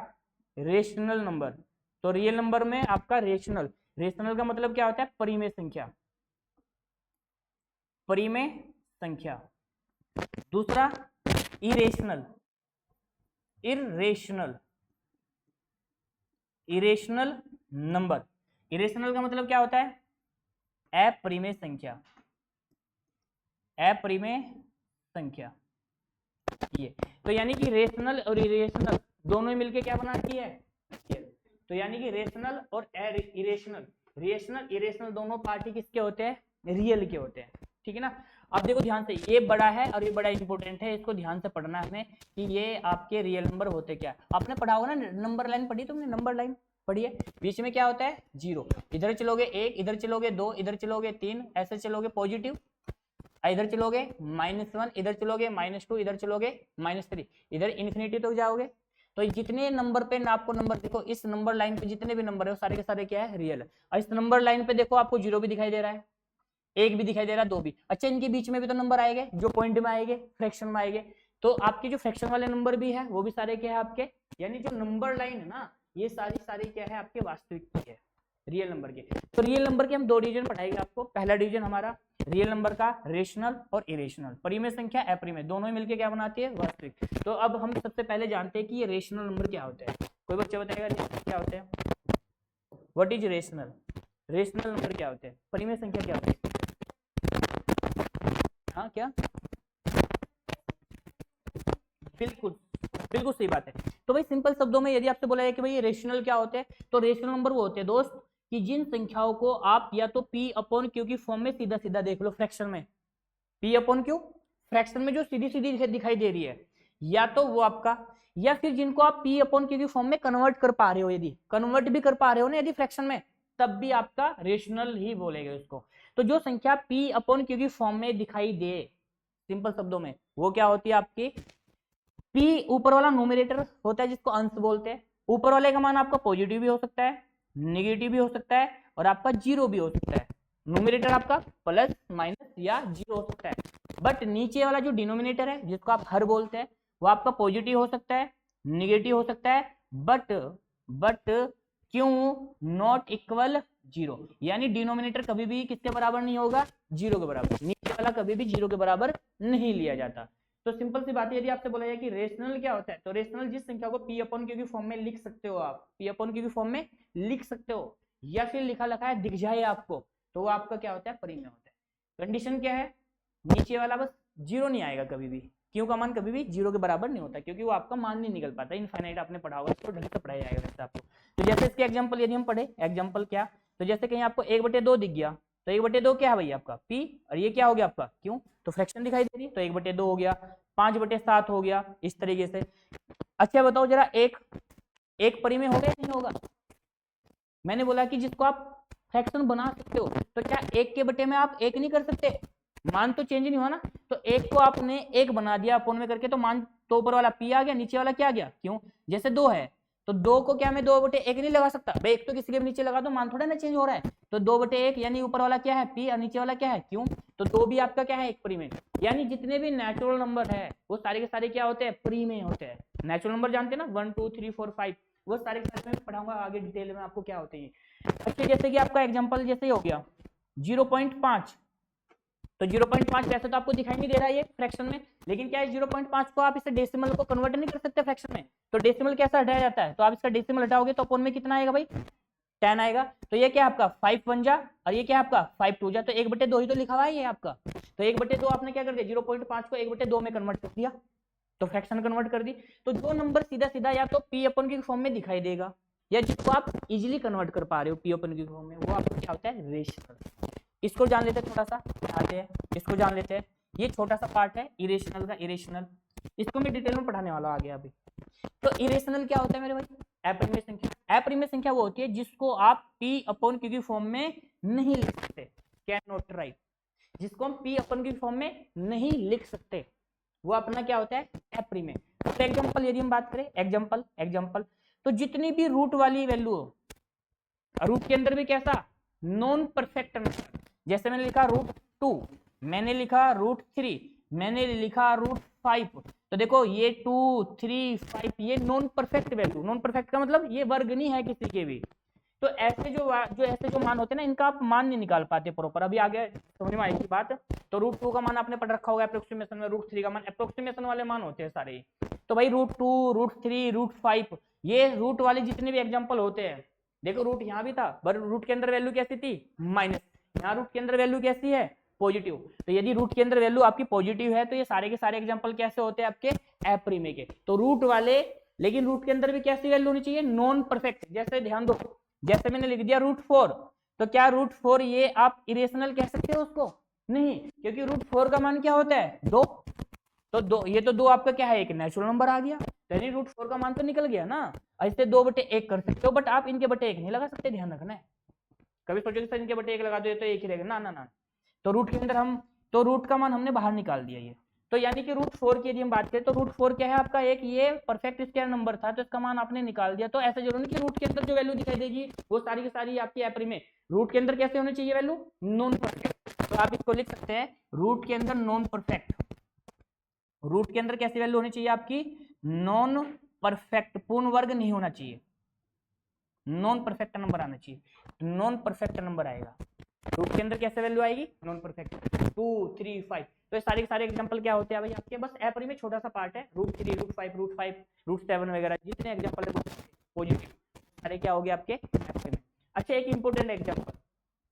S1: रेशनल नंबर। तो रियल नंबर में आपका रेशनल, रेशनल का मतलब क्या होता है, परिमेय संख्या, परिमेय संख्या। दूसरा irrational, irrational, irrational number. Irrational का मतलब क्या होता है, अपरिमेय संख्या, अपरिमेय संख्या। ये तो यानी कि रेशनल और इरेशनल दोनों मिलके क्या बनाती है, तो यानी कि रेशनल और इरेशनल, रेशनल इरेशनल दोनों पार्टी किसके होते हैं, रियल के होते हैं, ठीक है ना। अब देखो ध्यान से, ये बड़ा है और ये बड़ा इंपॉर्टेंट है, इसको ध्यान से पढ़ना है हमें कि ये आपके रियल नंबर होते क्या। आपने पढ़ा होगा ना, नंबर लाइन पढ़ी तुमने, नंबर लाइन पढ़ी है, बीच में क्या होता है, 0, इधर चलोगे 1, इधर चलोगे 2, इधर चलोगे 3, ऐसे चलोगे पॉजिटिव, इधर चलोगे -1, इधर चलोगे -2, इधर चलोगे -3, इधर इन्फिनिटी तक जाओगे। तो जितने नंबर पे आपको नंबर देखो, इस नंबर लाइन पे जितने भी नंबर है वो सारे के सारे क्या है, रियल है। और इस नंबर लाइन पे देखो आपको 0 भी दिखाई दे रहा है, 1 भी दिखाई दे रहा है, 2 भी। अच्छा, इनके बीच में भी तो नंबर आएंगे जो पॉइंट में आएंगे, फ्रैक्शन में आएंगे। तो आपके जो फ्रैक्शन वाले नंबर भी है वो भी सारे क्या है आपके, यानी जो नंबर लाइन है ना, ये सारी क्या है आपके वास्तविक की है, रियल नंबर के। तो रियल नंबर के हम 2 डिवीजन पढ़ाएंगे आपको। पहला डिवीजन हमारा रियल नंबर का रेशनल और इरेशनल, परिमेय संख्या अपरिमेय, दोनों ही मिलकर क्या बनाती है, वास्तविक। तो अब हम सबसे पहले जानते हैं कि ये रेशनल नंबर क्या होता है। कोई बच्चा बताएगा क्या होते हैं, what is rational, rational number क्या होते हैं, परिमेय संख्या क्या होती है। हाँ क्या, बिल्कुल बिल्कुल सही बात है। तो भाई सिंपल शब्दों में यदि आपसे बोला है कि भाई रेशनल क्या होते हैं, तो रेशनल नंबर वो होते हैं दोस्त कि जिन संख्याओं को आप या तो पी अपॉन क्यू की फॉर्म में सीधा सीधा देख लो, फ्रैक्शन में पी अपॉन क्यू, फ्रैक्शन में जो सीधी सीधी दिखाई दे रही है, या तो वो आपका, या फिर जिनको आप पी अपॉन क्यू की फॉर्म में कन्वर्ट कर पा रहे हो, यदि कन्वर्ट भी कर पा रहे हो ना यदि फ्रैक्शन में, तब भी आपका रेशनल ही बोलेगा उसको। तो जो संख्या पी अपॉन क्यू की फॉर्म में दिखाई दे, सिंपल शब्दों में वो क्या होती है आपकी, पी ऊपर वाला न्यूमरेटर होता है जिसको अंश बोलते हैं। ऊपर वाले का मान आपका पॉजिटिव भी हो सकता है, नेगेटिव भी हो सकता है, और आपका 0 भी हो सकता है। न्यूमरेटर आपका प्लस माइनस या 0 हो सकता है। बट नीचे वाला जो डिनोमिनेटर है जिसको आप हर बोलते हैं, वो आपका पॉजिटिव हो सकता है, नेगेटिव हो सकता है, बट क्यों नॉट इक्वल 0, यानी डिनोमिनेटर कभी भी किसके बराबर नहीं होगा, 0 के बराबर। नीचे वाला कभी भी 0 के बराबर नहीं लिया जाता। तो सिंपल सी बात है, यदि आपसे बोला जाए कि रेशनल क्या होता है, तो रेशनल जिस संख्या को पी अपॉन क्यू की फॉर्म में लिख सकते हो, आप पी अपॉन क्यू की फॉर्म में लिख सकते हो, या फिर लिखा लिखा है दिख जाए आपको, तो वो आपका क्या होता है, परिमेय होता है। कंडीशन क्या है, नीचे वाला बस 0 नहीं आएगा कभी भी, क्यू का मान कभी भी 0 के बराबर नहीं होता, क्योंकि वो आपका मान नहीं निकल पाता, इनफाइनाइट आपने पढ़ा होगा, इसको ढंग से पढ़ाया जाएगा वैसे आपको। तो जैसे इसके एग्जाम्पल यदि हम पढ़े, एग्जाम्पल क्या, तो जैसे कहीं आपको 1/2 दिख गया, तो 1/2 क्या है भाई आपका पी, और ये क्या हो गया आपका क्यों, तो फ्रैक्शन दिखाई दे रही है, तो 1/2 हो गया, 5/7 हो गया, इस तरीके से। अच्छा बताओ जरा, एक परिमेय होगा या नहीं होगा। मैंने बोला कि जिसको आप फ्रैक्शन बना सकते हो, तो क्या 1 के बटे में आप 1 नहीं कर सकते, मान तो चेंज नहीं हुआ ना। तो 1 को आपने 1 बना दिया अपॉन में करके, तो मान तो ऊपर वाला पी आ गया, नीचे वाला क्या आ गया क्यों। जैसे 2 है तो 2 को क्या मैं 2/1 नहीं लगा सकता भाई, 1 तो किसी के भी नीचे लगा दो, मान थोड़ा ना चेंज हो रहा है। तो 2/1 यानी ऊपर वाला क्या है पी और नीचे वाला क्या है क्यों, तो 2 भी आपका क्या है एक परिमेय। यानी जितने भी नेचुरल नंबर है वो सारे के सारे क्या होते हैं, परिमेय होते हैं। नेचुरल नंबर जानते हैं ना, 1 2 3 4 5, वो सारे के सारे मैं पढ़ाऊंगा आगे डिटेल में आपको क्या होते हैं। अच्छा जैसे कि आपका एग्जांपल जैसे ही हो गया 0.5, तो 0.5 वैसे तो आपको दिखाई नहीं दे रहा है ये फ्रैक्शन में, लेकिन क्या है 0.5 को आप इसे डेसिमल को कन्वर्ट नहीं कर सकते फ्रैक्शन में, तो डेसिमल कैसा हटाया जाता है, तो आप इसका डेसिमल हटाओगे तो अपॉन में कितना आएगा भाई 10 आएगा। तो ये क्या आपका 5 1 जा, और ये क्या आपका 5 2 जा, तो 1/2 ही तो लिखा हुआ है ये आपका। तो 1/2 आपने क्या कर दिया, 0.5 को 1/2 में कन्वर्ट कर दिया, तो फ्रैक्शन कन्वर्ट कर दी। तो जो नंबर सीधा सीधा या तो पी अपन की फॉर्म में दिखाई देगा, या जिसको आप इजीली कन्वर्ट कर पा रहे हो पी अपन की फॉर्म में, वो आपको क्या होता है रेशनल। इसको जान लेते हैं, थोड़ा सा आते हैं, इसको जान लेते हैं। ये छोटा सा पार्ट है इरेशनल का, इरेशनल इसको मैं डिटेल में पढ़ाने वाला आगे अभी। तो इरेशनल क्या होता है मेरे भाई, अपरिमेय संख्या। अपरिमेय संख्या वो होती है जिसको आप पी अपॉन क्यू की फॉर्म में नहीं लिख सकते, कैन नॉट राइट, जिसको हम पी अपॉन क्यू की फॉर्म में नहीं लिख सकते, वो अपना क्या होता है अपरिमेय। तो एग्जांपल यदि हम बात करें, एग्जांपल तो जितनी भी रूट वाली वैल्यू हो, रूट के अंदर भी कैसा नॉन परफेक्ट नंबर, जैसे मैंने लिखा √2, मैंने लिखा √3, मैंने लिखा √5, तो देखो ये 2 3 5 ये non perfect value, non perfect का मतलब ये वर्ग नहीं है किसी के भी। तो ऐसे जो मान होते हैं ना, इनका आप मान नहीं निकाल पाते प्रॉपर। अभी आगे समझ में आएगी बात। तो √2 का मान आपने पढ़ रखा होगा अप्रोक्सीमेशन में, √3 का मान अप्रोक्सीमेशन वाले मान होते हैं सारे। तो भाई √2 √3 √5 ये रूट वाले जितने भी एग्जाम्पल होते हैं, देखो रूट यहाँ भी था, पर रूट के अंदर वैल्यू कैसी थी माइनस, यहाँ रूट के अंदर वैल्यू कैसी है पॉजिटिव। तो यदि रूट के अंदर वैल्यू आपकी पॉजिटिव है, तो ये सारे के सारे एग्जांपल कैसे होते हैं आपके अपरिमेय के। तो रूट वाले, लेकिन रूट के अंदर भी कैसी वैल्यू होनी चाहिए नॉन परफेक्ट। जैसे ध्यान दो, जैसे मैंने लिख दिया √4, तो क्या √4 ये आप इरेशनल कह सकते हो उसको, नहीं, क्योंकि √4 का मान क्या होता है 2, तो 2 ये तो 2 आपका क्या है एक नेचुरल नंबर आ गया, तो यानी √4 का मान तो निकल गया ना। ऐसे 2/1 कर सकते हो, बट आप इनके बटे 1 नहीं लगा सकते, ध्यान रखना है। कभी सोचोगे सर इनके बटे 1 लगा दो तो एक ही रहेगा, ना ना ना। तो रूट के अंदर हम, तो रूट का मान हमने बाहर निकाल दिया ये, तो यानी कि √4 की यदि हम बात करें तो √4 क्या है आपका, एक ये परफेक्ट स्क्वायर नंबर था तो इसका मान आपने निकाल दिया। तो ऐसा जरूर नहीं कि रूट के अंदर जो वैल्यू दिखाई देगी वो सारी की सारी आपकी एप्री में, रूट के अंदर कैसे होनी चाहिए वैल्यू, नॉन परफेक्ट। तो आप इसको लिख सकते हैं रूट के अंदर नॉन परफेक्ट, रूट के अंदर कैसी वैल्यू होनी चाहिए आपकी, नॉन परफेक्ट, पूर्ण वर्ग नहीं होना चाहिए, नॉन परफेक्ट नंबर आना चाहिए, नॉन परफेक्ट नंबर आएगा। रूट के अंदर कैसे वैल्यू आएगी, नॉन परफेक्ट, 2, 3, 5। तो ये सारे के सारे एग्जांपल क्या होते हैं भाई आपके, बस एप्री में छोटा सा पार्ट है, √3, √5, √7 वगैरह जितने एग्जांपल है पॉजिटिव सारे क्या हो गए आपके एप्री में। अच्छा एक इंपॉर्टेंट एग्जांपल,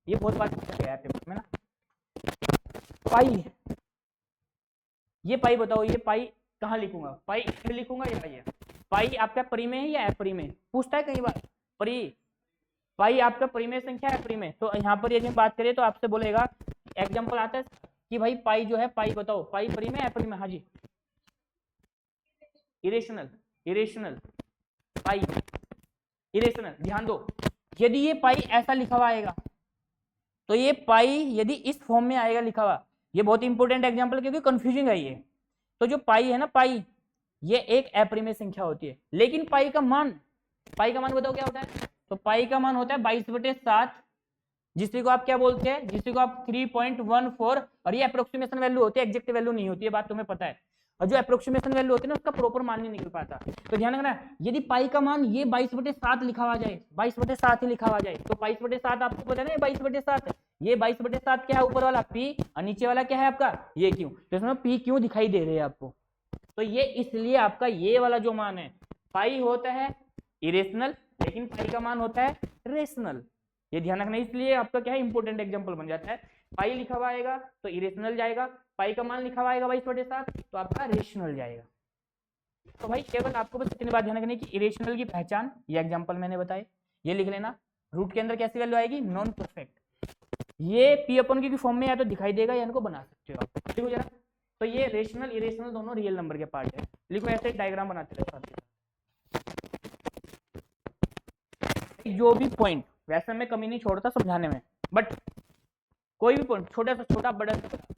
S1: ये बहुत बार पूछा गया है पेपर में ना, पाई, ये पाई बताओ, ये पाई कहाँ लिखूंगा, पाई इसमें लिखूंगा या ये पाई आपका परी में है या एप्री में, पूछता है कई बार परी, पाई आपका परिमेय संख्या है एप्री में। तो यहाँ पर यदि हम बात करें तो आपसे बोलेगा एग्जांपल आता है कि भाई पाई जो है, पाई बताओ, पाई परिमेय एप्री में, हाँ जी, इरेशनल, इरेशनल पाई, इरेशनल। ध्यान दो यदि ये पाई ऐसा लिखा हुआ आएगा तो ये पाई यदि इस फॉर्म में आएगा लिखा हुआ, ये बहुत इंपॉर्टेंट एग्जांपल क्योंकि कंफ्यूजिंग है ये। तो जो पाई है ना, पाई ये एक एप्रीमेय संख्या होती है, लेकिन पाई का मान, पाई का मान बताओ क्या होता है, तो पाई का मान होता है 22/7, जिसको आप क्या बोलते हैं, जिसको आप 3.14, और ये अप्रोक्सीमेशन वैल्यू होती है, एग्जैक्ट वैल्यू नहीं होती है, बात तुम्हें पता है। और जो अप्रोक्सीमेशन वैल्यू होती है ना उसका प्रॉपर मान नहीं निकल पाता। तो ध्यान रखना यदि पाई का मान ये 22/7 लिखा हुआ जाए, 22/7 ही लिखा हुआ जाए, तो 22/7 आपको पता है ना, ये 22/7, ये 22/7 क्या है, ऊपर वाला पी और नीचे वाला क्या है आपका ये क्यू, तो इसमें पी क्यू दिखाई दे रहे हैं आपको। तो ये इसलिए आपका ये वाला जो मान है पाई होता है इरेशनल, लेकिन पाई का मान होता है रेशनल, ये ध्यान रखना। इसलिए आपका क्या है इंपॉर्टेंट एग्जांपल बन जाता है, पाई लिखा हुआ आएगा तो इरेशनल जाएगा, पाई का मान लिखा हुआ आएगा 22/7 तो आपका रेशनल जाएगा। तो भाई केवल आपको बस इतनी बात ध्यान रखनी कि इरेशनल की पहचान, ये एग्जांपल मैंने बताए, ये लिख लेना। रूट के अंदर कैसी वैल्यू आएगी, नॉन परफेक्ट, ये पी अपन की फॉर्म में या तो दिखाई देगा या इनको बना सकते हो आप, देखो जरा। तो ये रेशनल इरेशनल दोनों रियल नंबर के पार्ट है, लिखो ऐसे डायग्राम बनाते रहते जो भी पॉइंट, वैसे मैं कमी नहीं छोड़ता समझाने में, बट कोई भी पॉइंट छोटा से छोटा बड़ा से बड़ा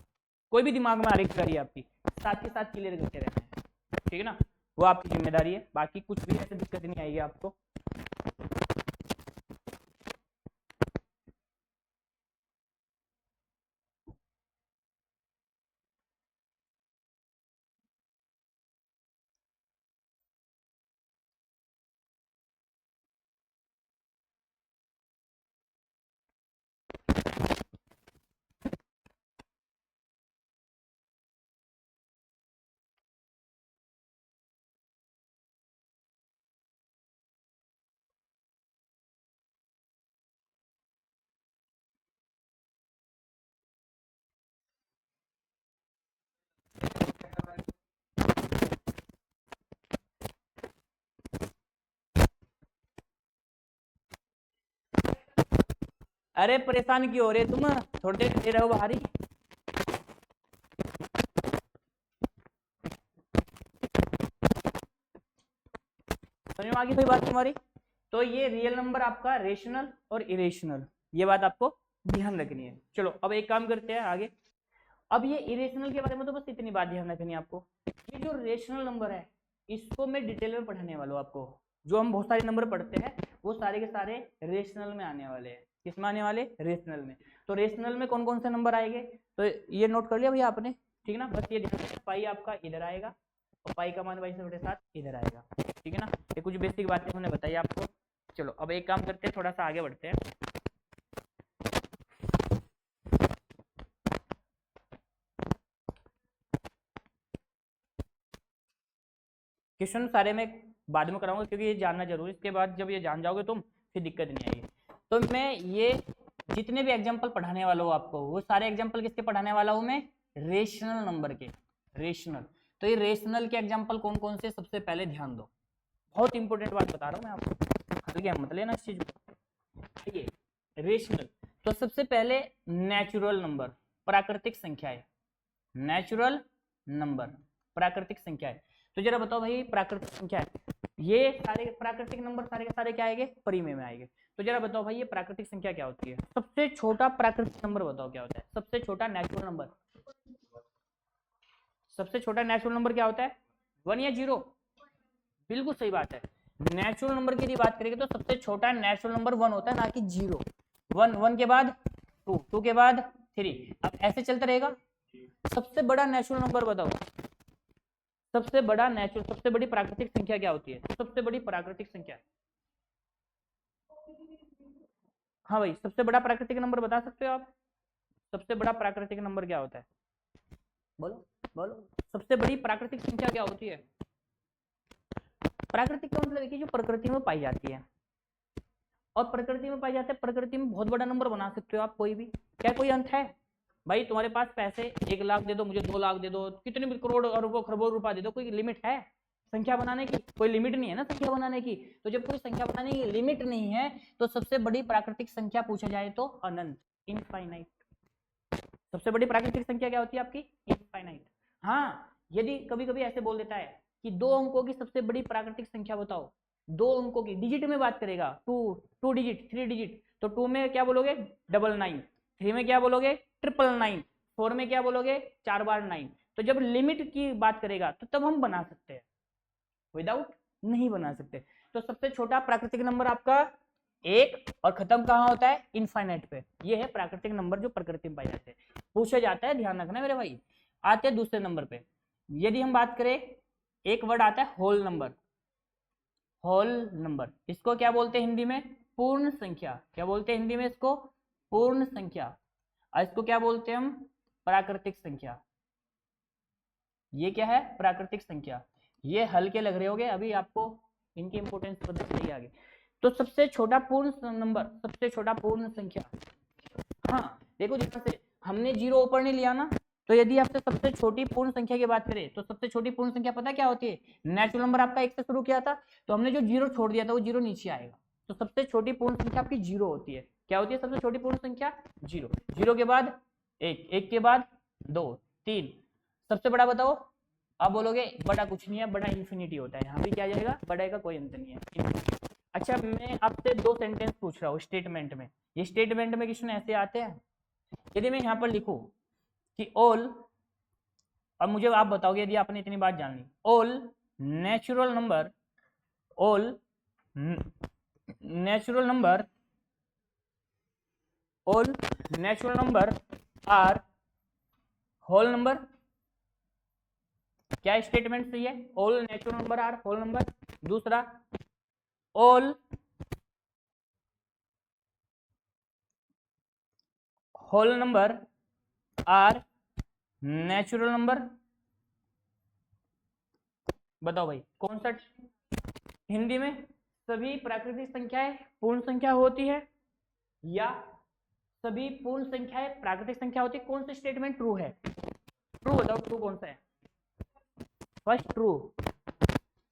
S1: कोई भी दिमाग में आ रही करिए आपकी, साथ के साथ क्लियर करते रहना है, ठीक है ना, वो आपकी जिम्मेदारी है, बाकी कुछ भी ऐसे दिक्कत नहीं आएगी आपको। अरे परेशान क्यों हो रहे तुम, थोड़ी देर खड़े रहो बाहर ही। समझ में आ गई कोई बात तुम्हारी। तो ये रियल नंबर आपका रेशनल और इरेशनल, ये बात आपको ध्यान रखनी है। चलो अब एक काम करते हैं आगे। अब ये इरेशनल के बारे में तो बस इतनी बात ध्यान रखनी है आपको, ये जो रेशनल नंबर है इसको मैं डिटेल में पढ़ाने वाला हूँ आपको। जो हम बहुत सारे नंबर पढ़ते हैं वो सारे के सारे रेशनल में आने वाले हैं। किसमें आने वाले, रेशनल में। तो रेशनल में कौन कौन से नंबर आएंगे, तो ये नोट कर लिया भैया आपने, ठीक है ना। बस ये ध्यान, पाई आपका इधर आएगा और पाई का मान 22/7 इधर आएगा, ठीक है ना। ये कुछ बेसिक बातें हमने बताई आपको। चलो अब एक काम करते हैं, थोड़ा सा आगे बढ़ते हैं। क्वेश्चन सारे मैं बाद में कराऊंगा क्योंकि ये जानना जरूरी है, इसके बाद जब ये जान जाओगे तुम फिर दिक्कत नहीं आएगी। तो मैं ये जितने भी एग्जांपल पढ़ाने वाला हूँ आपको, वो सारे एग्जांपल किसके पढ़ाने वाला हूँ मैं, रेशनल नंबर के, रेशनल। तो ये रेशनल के एग्जांपल कौन कौन से, सबसे पहले ध्यान दो, बहुत इंपॉर्टेंट बात बता रहा हूँ मैं आपको, हल्के मत लेना इस चीज को। ये रेशनल, तो सबसे पहले नेचुरल नंबर, प्राकृतिक संख्याएं, नेचुरल नंबर, प्राकृतिक संख्याएं। तो जरा बताओ भाई प्राकृतिक संख्या है, ये सारे प्राकृतिक नंबर सारे के सारे क्या आएंगे, परिमेय में आएंगे। तो जरा बताओ भाई ये प्राकृतिक संख्या क्या होती है, सबसे छोटा प्राकृतिक नंबर बताओ क्या होता है, सबसे छोटा नेचुरल नंबर, सबसे छोटा नेचुरल नंबर क्या होता है? 1 या 0? बिल्कुल सही बात है। नेचुरल नंबर की यदि बात करेंगे तो सबसे छोटा नेचुरल नंबर 1 होता है, ना कि 0। 1 के बाद 2, 2 के बाद 3, अब ऐसे चलता रहेगा। सबसे बड़ा नेचुरल नंबर बताओ, सबसे बड़ा नेचुरल, सबसे बड़ी प्राकृतिक संख्या क्या होती है? सबसे बड़ी प्राकृतिक संख्या, हाँ भाई, सबसे बड़ा प्राकृतिक नंबर बता सकते हो आप? सबसे बड़ा प्राकृतिक नंबर क्या होता है? बोलो बोलो, सबसे बड़ी प्राकृतिक संख्या क्या होती है? प्राकृतिक का मतलब देखिए जो प्रकृति में पाई जाती है, और प्रकृति में पाई जाते हैं, प्रकृति में बहुत बड़ा नंबर बना सकते हो आप कोई भी। क्या कोई अंत है? भाई तुम्हारे पास पैसे 1 लाख दे दो, मुझे 2 लाख दे दो, कितने भी करोड़ अरबों खरबों रुपया दे दो, कोई लिमिट है संख्या बनाने की? कोई लिमिट नहीं है ना संख्या बनाने की। तो जब कोई संख्या बनाने की लिमिट नहीं है, तो सबसे बड़ी प्राकृतिक संख्या पूछा जाए तो अनंत, इनफाइनाइट। सबसे बड़ी प्राकृतिक संख्या क्या होती है आपकी? इनफाइनाइट। हाँ, यदि कभी कभी ऐसे बोल देता है कि 2 अंकों की सबसे बड़ी प्राकृतिक संख्या बताओ, 2 अंकों की, डिजिट में बात करेगा, 2 डिजिट, 3 डिजिट, तो 2 में क्या बोलोगे? 99, 3 में क्या बोलोगे? 999, 4 में क्या बोलोगे? 4 बार 9। तो जब लिमिट की बात करेगा तो तब हम बना सकते हैं, विदाउट नहीं बना सकते। तो सबसे छोटा प्राकृतिक नंबर आपका 1, और खत्म कहाँ होता है? इनफाइनाइट पे। ये है प्राकृतिक नंबर जो प्रकृति में पाए जाते हैं, पूछा जाता है, ध्यान रखना मेरे भाई। आते हैं दूसरे नंबर पे। यदि हम बात करें, एक वर्ड आता है होल नंबर। होल नंबर, इसको क्या बोलते हैं हिंदी में? पूर्ण संख्या। क्या बोलते हैं हिंदी में इसको? पूर्ण संख्या। और इसको क्या बोलते हैं हम? प्राकृतिक संख्या। ये क्या है? प्राकृतिक संख्या। ये हल्के लग रहे होंगे, अभी आपको इनकी इंपोर्टेंस पता चलेगी आगे। तो सबसे छोटा पूर्ण नंबर, सबसे छोटा पूर्ण संख्या, हाँ देखो, जैसे हमने 0 ऊपर नहीं लिया ना, तो यदि आपसे सबसे छोटी पूर्ण संख्या की बात करें, तो सबसे छोटी पूर्ण संख्या पता क्या होती है? नेचुरल नंबर आपका 1 से शुरू किया था, तो हमने जो 0 छोड़ दिया था वो 0 नीचे आएगा। तो सबसे छोटी पूर्ण संख्या आपकी 0 होती है। क्या होती है सबसे छोटी पूर्ण संख्या? 0। 0 के बाद 1, 1 के बाद 2, 3। सबसे बड़ा बताओ। अब बोलोगे बड़ा कुछ नहीं है, बड़ा इंफिनिटी होता है। यहाँ भी क्या जाएगा? बड़ा का कोई अंत नहीं है। अच्छा, मैं आपसे 2 सेंटेंस पूछ रहा हूँ स्टेटमेंट में। ये स्टेटमेंट में क्वेश्चन ऐसे आते हैं। यदि मैं यहाँ पर लिखूं कि ऑल, अब मुझे आप बताओगे यदि आपने इतनी बात जान ली, all natural number, all natural number, all natural number are whole number. क्या स्टेटमेंट सही है? All natural number are whole number. दूसरा, all whole number are natural number. बताओ भाई कौन सा? हिंदी में सभी प्राकृतिक संख्याएं पूर्ण संख्या होती है, या सभी पूर्ण संख्याएं प्राकृतिक संख्या होती है? कौन सा स्टेटमेंट ट्रू है? ट्रू बताओ, ट्रू कौन सा है? फर्स्ट ट्रू,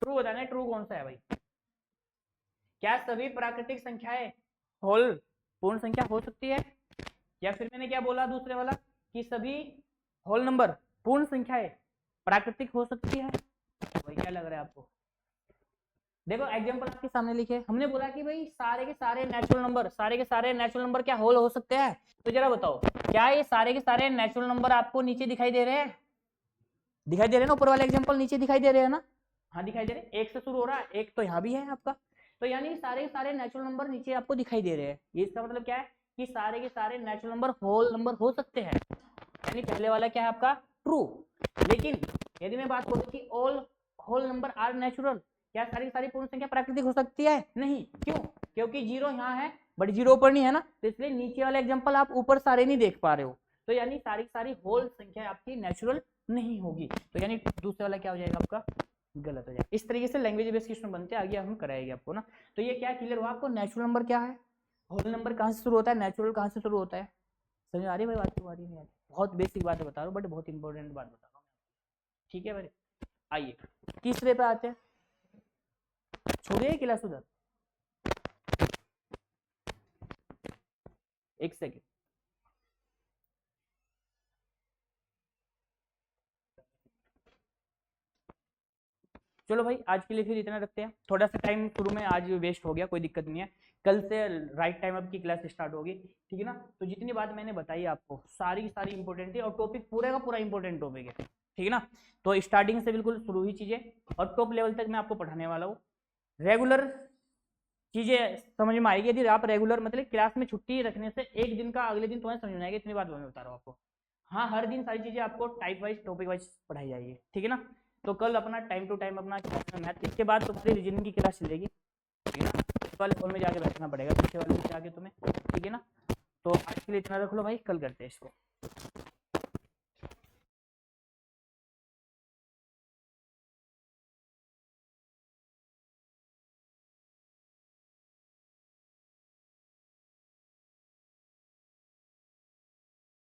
S1: ट्रू बताना है, ट्रू कौन सा है भाई? क्या सभी प्राकृतिक संख्याएं होल पूर्ण संख्या हो सकती है? या फिर मैंने क्या बोला दूसरे वाला, कि सभी होल नंबर पूर्ण संख्याएं प्राकृतिक हो सकती है? भाई क्या लग रहा है आपको? देखो एग्जांपल आपके सामने लिखे, हमने बोला कि भाई सारे के सारे नेचुरल नंबर, सारे के सारे नेचुरल नंबर क्या होल हो सकते हैं? तो जरा बताओ, क्या ये सारे के सारे नेचुरल नंबर आपको नीचे दिखाई दे रहे हैं? दिखाई दे रहे हैं ना? ऊपर वाले एग्जांपल नीचे दिखाई दे रहे हैं ना? हाँ दिखाई दे रहे हैं। 1 से शुरू हो रहा है, 1 तो यहाँ भी है आपका। तो यानी सारे के सारे नेचुरल नंबर नीचे आपको दिखाई दे रहे हैं। ये इसका मतलब क्या है? कि सारे के सारे नेचुरल नंबर होल नंबर हो सकते हैं। यानी पहले वाला क्या है आपका? ट्रू। लेकिन यदि मैं बात करूं कि all whole number are natural, क्या सारी सारी पूर्ण संख्या प्राकृतिक हो सकती है? नहीं। क्यों? क्योंकि 0 यहाँ है, बट 0 ऊपर नहीं है ना, तो इसलिए नीचे वाला एग्जांपल आप ऊपर सारे नहीं देख पा रहे हो। तो यानी सारी सारी होल संख्या आपकी नेचुरल नहीं होगी। तो यानी दूसरा वाला क्या हो जाएगा आपका? गलत हो जाएगा। इस तरीके से लैंग्वेज बेस्ड क्वेश्चन बनते हैं, आगे हम कराएंगे आपको ना। तो ये क्या क्लियर हुआ आपको? नेचुरल नंबर क्या है, होल नंबर कहाँ से शुरू होता है, नेचुरल कहाँ से शुरू होता है। समझ आ रही है भाई बात? तुम्हारी नहीं आ रही? बहुत बेसिक बात बता रहा हूँ, बट बहुत इंपॉर्टेंट बात बता रहा हूँ। ठीक है भाई, आइए तीसरे पे आते हैं। छोड़िए क्लास उधर, एक सेकेंड। चलो भाई आज के लिए फिर इतना रखते हैं, थोड़ा सा टाइम शुरू में आज वेस्ट हो गया, कोई दिक्कत नहीं है, कल से राइट टाइम अप की क्लास स्टार्ट होगी, ठीक है ना। तो जितनी बात मैंने बताई आपको सारी सारी इंपॉर्टेंट है और टॉपिक पूरे का पूरा इंपॉर्टेंट टॉपिक है, ठीक है ना। तो स्टार्टिंग से बिल्कुल शुरू ही चीजें और टॉप लेवल तक मैं आपको पढ़ाने वाला हूँ। रेगुलर चीजें समझ में आएगी यदि आप रेगुलर मतलब क्लास में छुट्टी रखने से एक दिन का अगले दिन तुम्हें समझ में आएगी, इतनी बात मैं बता रहा हूँ आपको। हाँ हर दिन सारी चीजें आपको टाइप वाइज टॉपिक वाइज पढ़ाई जाएगी, ठीक है ना। तो कल अपना टाइम टू टाइम अपना क्लास में मैथ, इसके बाद तुम्हारी रीजनिंग की क्लास चलेगी, ठीक है ना। इस वाले फोन में जाके बैठना पड़ेगा पीछे वाले में जाके तुम्हें, ठीक है ना। तो आज के लिए इतना रख लो भाई, कल करते हैं इसको।